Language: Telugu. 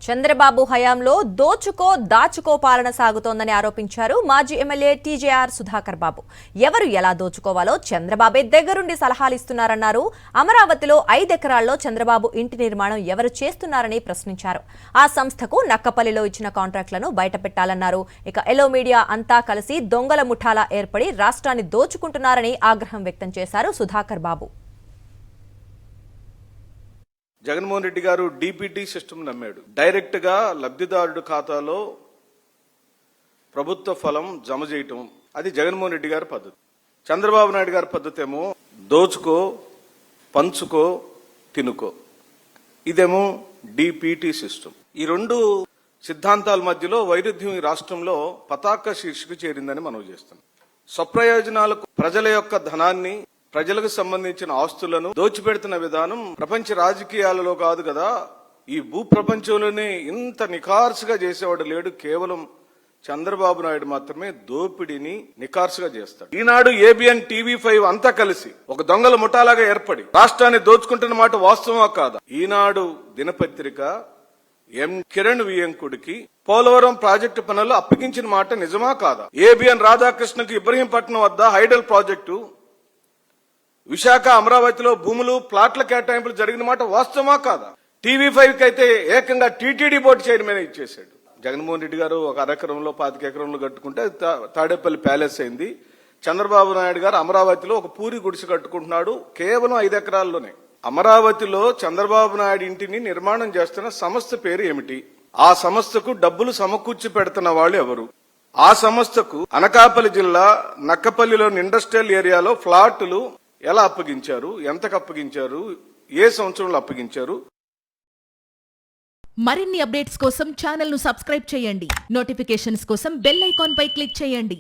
చంద్రబాబు హయాంలో దోచుకో దాచుకో పాలన సాగుతోందని ఆరోపించారు మాజీ ఎమ్మెల్యే టీజేఆర్ సుధాకర్ బాబు. ఎవరు ఎలా దోచుకోవాలో చంద్రబాబే దగ్గరుండి సలహాలు ఇస్తున్నారన్నారు. అమరావతిలో 5 ఎకరాల్లో చంద్రబాబు ఇంటి నిర్మాణం ఎవరు చేస్తున్నారని ప్రశ్నించారు. ఆ సంస్థకు నక్కపల్లిలో ఇచ్చిన కాంట్రాక్టులను బయటపెట్టాలన్నారు. ఇక ఎల్లో మీడియా అంతా కలిసి దొంగల ముఠాలా ఏర్పడి రాష్ట్రాన్ని దోచుకుంటున్నారని ఆగ్రహం వ్యక్తం చేశారు సుధాకర్ బాబు. జగన్మోహన్ రెడ్డి గారు డీపీటీ సిస్టమ్ నమ్మాడు. డైరెక్ట్ గా లబ్ధిదారుడు ఖాతాలో ప్రభుత్వ ఫలం జమ చేయటం, అది జగన్మోహన్ రెడ్డి గారి పద్ధతి. చంద్రబాబు నాయుడు గారి పద్ధతి ఏమో దోచుకో, పంచుకో, తినుకో. ఇదేమో డీపీటీ సిస్టమ్. ఈ రెండు సిద్ధాంతాల మధ్యలో వైరుధ్యం ఈ రాష్ట్రంలో పతాక శీర్షిక చేరిందని మనం చేస్తున్నాం. స్వప్రయోజనాలకు ప్రజల యొక్క ధనాన్ని, ప్రజలకు సంబంధించిన ఆస్తులను దోచిపెడుతున్న విధానం ప్రపంచ రాజకీయాలలో కాదు కదా, ఈ భూ ప్రపంచంలోనే ఇంత నిఖార్సుగా చేసేవాడు లేడు. కేవలం చంద్రబాబు నాయుడు మాత్రమే దోపిడీని నిఖార్సుగా చేస్తాడు. ఈనాడు, ఏబిఎన్, టీవీ5 అంతా కలిసి ఒక దొంగల ముఠాలాగా ఏర్పడి రాష్ట్రాన్ని దోచుకుంటున్న మాట వాస్తవమా కాదా? ఈనాడు దినపత్రిక ఎం కిరణ్ వియంకుడికి పోలవరం ప్రాజెక్టు పనులు అప్పగించిన మాట నిజమా కాదా? ఏబిఎన్ రాధాకృష్ణకు ఇబ్రహీంపట్నం వద్ద హైడల్ ప్రాజెక్టు, విశాఖ, అమరావతిలో భూములు, ప్లాట్ల కేటాయింపులు జరిగిన మాట వాస్తవమా కాదా? టీవీ5 అయితే ఏకంగా టీటీడీ బోర్డు చైర్మన్ ఇచ్చేశాడు. జగన్మోహన్ రెడ్డి గారు ఒక 1 ఎకరంలో 25 ఎకరంలో కట్టుకుంటే తాడేపల్లి ప్యాలెస్ అయింది. చంద్రబాబు నాయుడు గారు అమరావతిలో ఒక పూరి గుడిసె కట్టుకుంటున్నాడు, కేవలం 5 ఎకరాల్లోనే. అమరావతిలో చంద్రబాబు నాయుడు ఇంటిని నిర్మాణం చేస్తున్న సంస్థ పేరు ఏమిటి? ఆ సంస్థకు డబ్బులు సమకూర్చి పెడుతున్న వాళ్ళు ఎవరు? ఆ సంస్థకు అనకాపల్లి జిల్లా నక్కపల్లిలోని ఇండస్ట్రియల్ ఏరియాలో ఫ్లాట్లు ఎలా అప్పగించారు? ఎంతకు అప్పగించారు? ఏ సంవత్సరంలో అప్పగించారు? మరిన్ని అప్డేట్స్ కోసం ఛానల్ ను సబ్స్క్రైబ్ చేయండి. నోటిఫికేషన్స్ కోసం బెల్ ఐకాన్ పై క్లిక్ చేయండి.